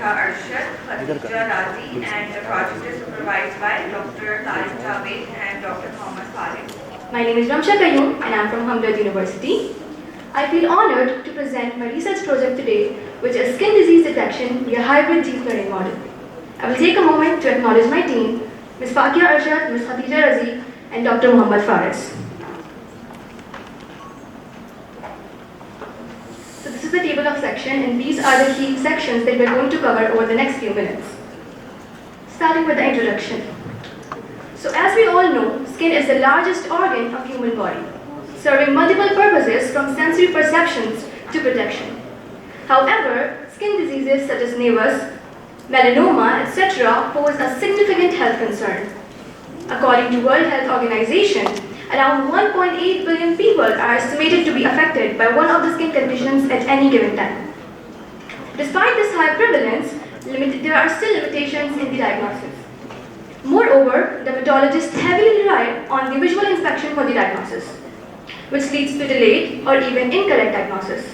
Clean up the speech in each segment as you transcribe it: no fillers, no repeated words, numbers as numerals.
Fakiha Arshad, Khadija Razi, and the project is supervised by Dr. Tariq Javed and Dr. Thomas Farid. My name is Ramsha Kayoum and I am from Hamdard University. I feel honored to present my research project today, which is skin disease detection via hybrid deep learning model. I will take a moment to acknowledge my team, Ms. Fakiha Arshad, Ms. Khadija Razi, and Dr. Muhammad Faris. So this is the table of section, and these are the key sections that we are going to cover over the next few minutes. Starting with the introduction. So as we all know, skin is the largest organ of human body, serving multiple purposes from sensory perceptions to protection. However, skin diseases such as nevus, melanoma, etc. pose a significant health concern. According to World Health Organization, around 1.8 billion people are estimated to be affected by one of the skin conditions at any given time. Despite this high prevalence, there are still limitations in the diagnosis. Moreover, dermatologists heavily rely on the visual inspection for the diagnosis, which leads to delayed or even incorrect diagnosis.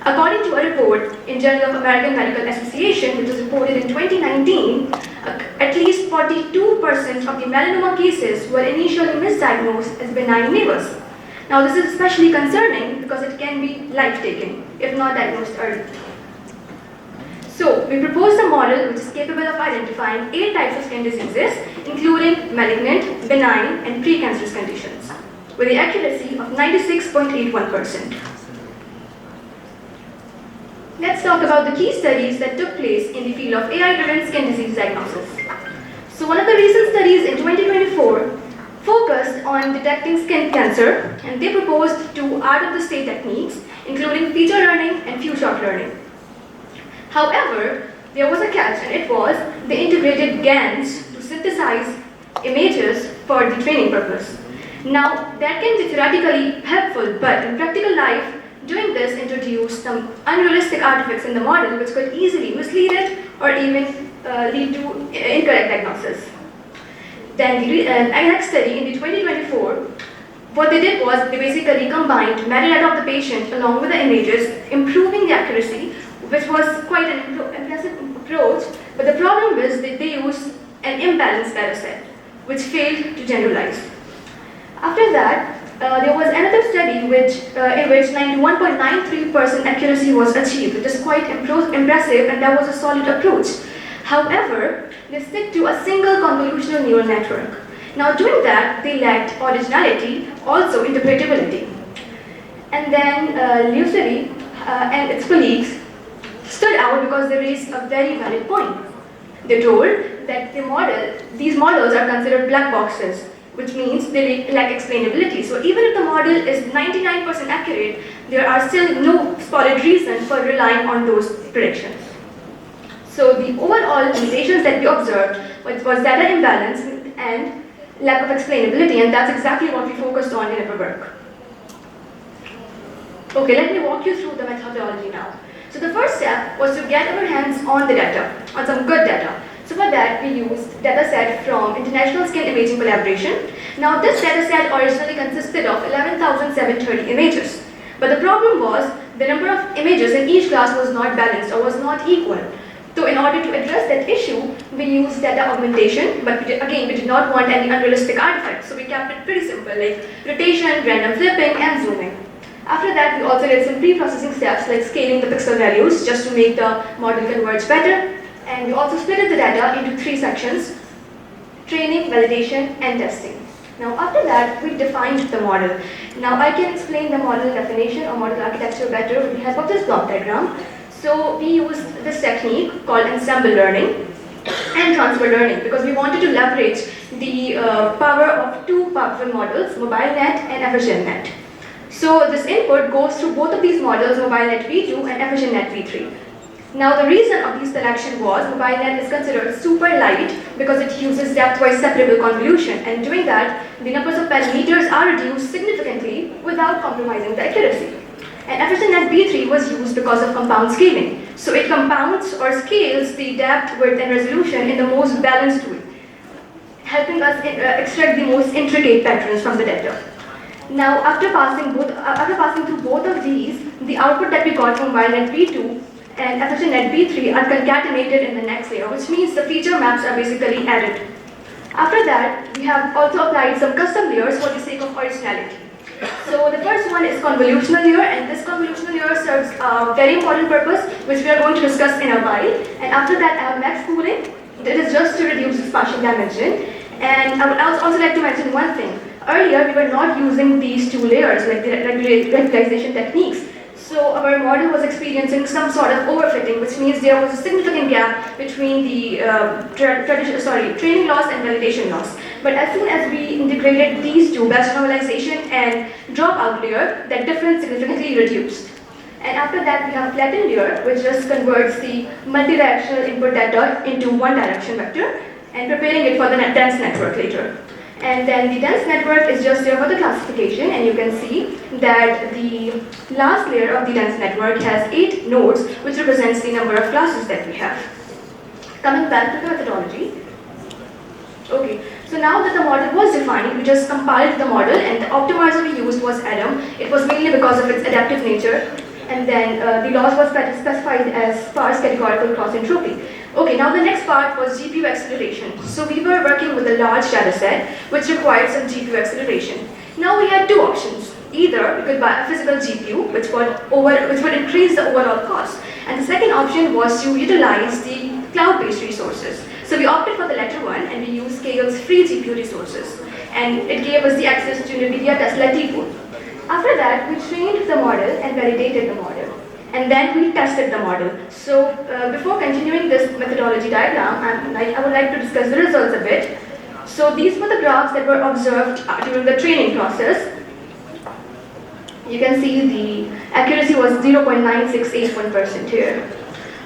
According to a report in Journal of American Medical Association, which was reported in 2019, at least 42% of the melanoma cases were initially misdiagnosed as benign nevus. Now, this is especially concerning because it can be life-taking if not diagnosed early. So, we proposed a model which is capable of identifying 8 types of skin diseases, including malignant, benign, and precancerous conditions, with the accuracy of 96.81%. Let's talk about the key studies that took place in the field of AI-driven skin disease diagnosis. So one of the recent studies in 2024 focused on detecting skin cancer, and they proposed 2 out-of-the-state techniques, including feature learning and few-shot learning. However, there was a catch, and it was they integrated GANs to synthesize images for the training purpose. Now, that can be theoretically helpful, but in practical life, doing this introduced some unrealistic artifacts in the model which could easily mislead it or even lead to incorrect diagnosis. Then the next study in the 2024, what they did was they basically combined metadata of the patient along with the images, improving the accuracy, which was quite an impressive approach, but the problem is that they used an imbalanced data set, which failed to generalize. After that, there was another study in which 91.93% accuracy was achieved, which is quite impressive, and that was a solid approach. However, they stick to a single convolutional neural network. Now, doing that, they lacked originality, also interpretability. And then Luceri and its colleagues stood out because they raised a very valid point. They told that these models are considered black boxes, which means they lack explainability. So even if the model is 99% accurate, there are still no solid reason for relying on those predictions. So the overall limitations that we observed was data imbalance and lack of explainability, and that's exactly what we focused on in our work. Okay, let me walk you through the methodology now. So the first step was to get our hands on the data, on some good data. So for that, we used dataset from International Skin Imaging Collaboration. Now this dataset originally consisted of 11,730 images. But the problem was the number of images in each class was not balanced or was not equal. So in order to address that issue, we used data augmentation, but we did not want any unrealistic artifacts. So we kept it pretty simple, like rotation, random flipping, and zooming. After that, we also did some pre-processing steps like scaling the pixel values just to make the model converge better. And we also split the data into 3 sections: training, validation, and testing. Now after that, we defined the model. Now I can explain the model definition or model architecture better with the help of this block diagram. So we used this technique called ensemble learning and transfer learning because we wanted to leverage the power of 2 powerful models, MobileNet and EfficientNet. So this input goes through both of these models, MobileNet v2 and EfficientNet v3. Now the reason of this selection was MobileNet is considered super light because it uses depth-wise separable convolution, and doing that, the numbers of parameters are reduced significantly without compromising the accuracy. And EfficientNet v3 was used because of compound scaling. So it compounds or scales the depth, width, and resolution in the most balanced way, helping us extract the most intricate patterns from the data. Now, after passing through both of these, the output that we got from MobileNet v2 and FFT net B3 are concatenated in the next layer, which means the feature maps are basically added. After that, we have also applied some custom layers for the sake of originality. So the first one is convolutional layer, and this convolutional layer serves a very important purpose, which we are going to discuss in a while. And after that, I have max pooling. That is just to reduce the spatial dimension. And I would also like to mention one thing. Earlier, we were not using these two layers, like the regularization techniques. So our model was experiencing some sort of overfitting, which means there was a significant gap between the training loss and validation loss. But as soon as we integrated these two, batch normalization and dropout layer, that difference significantly reduced. And after that, we have flattened layer, which just converts the multi-directional input data into one direction vector and preparing it for the dense network later. And then the dense network is just there for the classification, and you can see that the last layer of the dense network has 8 nodes, which represents the number of classes that we have. Coming back to the methodology. Okay, so now that the model was defined, we just compiled the model, and the optimizer we used was Adam. It was mainly because of its adaptive nature. And then the loss was specified as sparse categorical cross entropy. Okay, now the next part was GPU acceleration. So we were working with a large data set, which required some GPU acceleration. Now we had two options. Either we could buy a physical GPU, which would increase the overall cost. And the second option was to utilize the cloud-based resources. So we opted for the latter one, and we used Kaggle's free GPU resources. And it gave us the access to NVIDIA Tesla T-Pool. After that, we trained the model and validated the model. And then we tested the model. So before continuing this methodology diagram, I would like to discuss the results a bit. So these were the graphs that were observed during the training process. You can see the accuracy was 0.9681% here.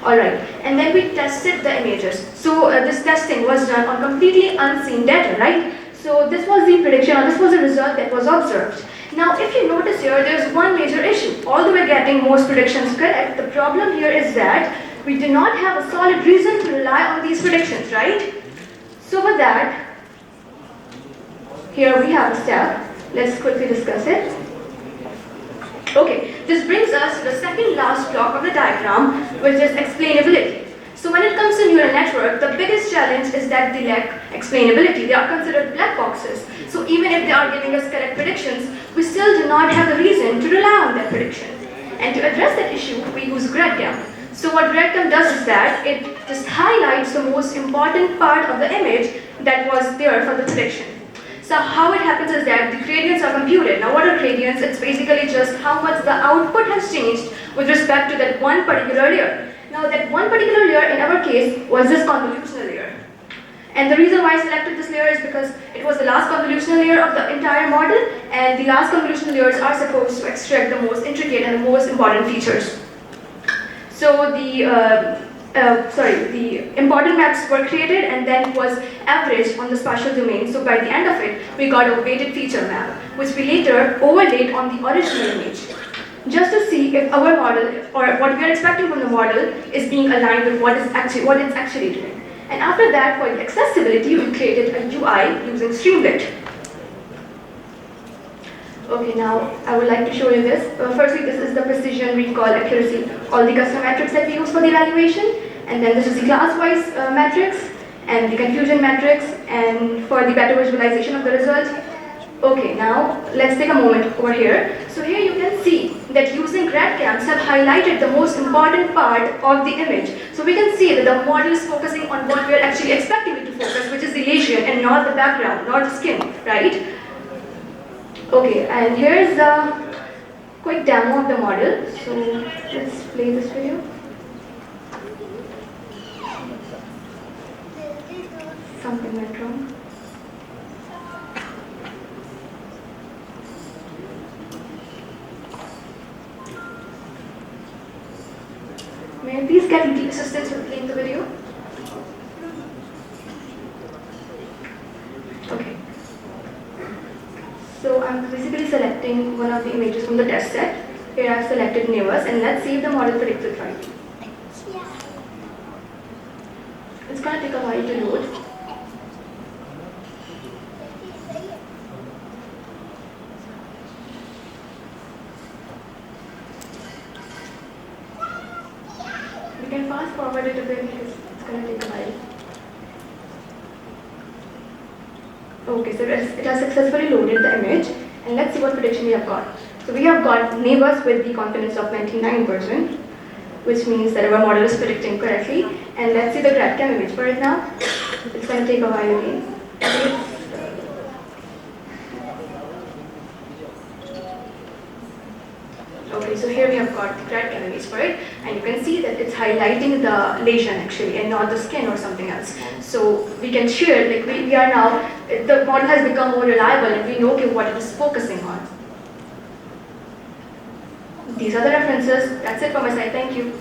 Alright, and then we tested the images. So this testing was done on completely unseen data, right? So this was the prediction, or this was the result that was observed. Now, if you notice here, there's one major issue. Although we're getting most predictions correct, the problem here is that we do not have a solid reason to rely on these predictions, right? So with that, here we have a step. Let's quickly discuss it. Okay, this brings us to the second last block of the diagram, which is explainability. So when it comes to neural network, the biggest challenge is that they lack explainability. They are considered black boxes. So even if they are giving us correct predictions, we still do not have a reason to rely on that prediction. And to address that issue, we use GradCam. So what GradCam does is that it just highlights the most important part of the image that was there for the prediction. So how it happens is that the gradients are computed. Now what are gradients? It's basically just how much the output has changed with respect to that one particular layer. Now that one particular layer in our case was this convolutional layer. And the reason why I selected this layer is because it was the last convolutional layer of the entire model, and the last convolutional layers are supposed to extract the most intricate and the most important features. So the important maps were created and then was averaged on the spatial domain. So by the end of it, we got a weighted feature map, which we later overlaid on the original image, just to see if our model, or what we are expecting from the model, is being aligned with what it's actually doing. And after that, for accessibility, we created a UI using Streamlit. Okay, now I would like to show you this. Firstly, this is the precision, recall, accuracy, all the custom metrics that we use for the evaluation. And then this is the class-wise metrics and the confusion metrics, and for the better visualization of the result. Okay, now let's take a moment over here. So here you can see that using GradCams have highlighted the most important part of the image. So we can see that the model is focusing on what we are actually expecting it to focus, which is the lesion and not the background, not the skin, right? Okay, and here's a quick demo of the model. So let's play this video. Something went wrong. May I please get little assistance with playing the video? Okay. So I'm basically selecting one of the images from the test set. Here I've selected Nevus, and let's see if the model predicts it right. It's going to take a while to load. can fast forward it a bit because it's going to take a while. Okay, so it has successfully loaded the image, and let's see what prediction we have got. So we have got neighbors with the confidence of 99%, which means that our model is predicting correctly. And let's see the GradCam image for it now. It's going to take a while again. Okay, so here we have got the GradCam image for it, and you can see that it's highlighting the lesion actually, and not the skin or something else. So we can share, like we are now, the model has become more reliable, and we know okay, what it is focusing on. These are the references. That's it from my side. Thank you.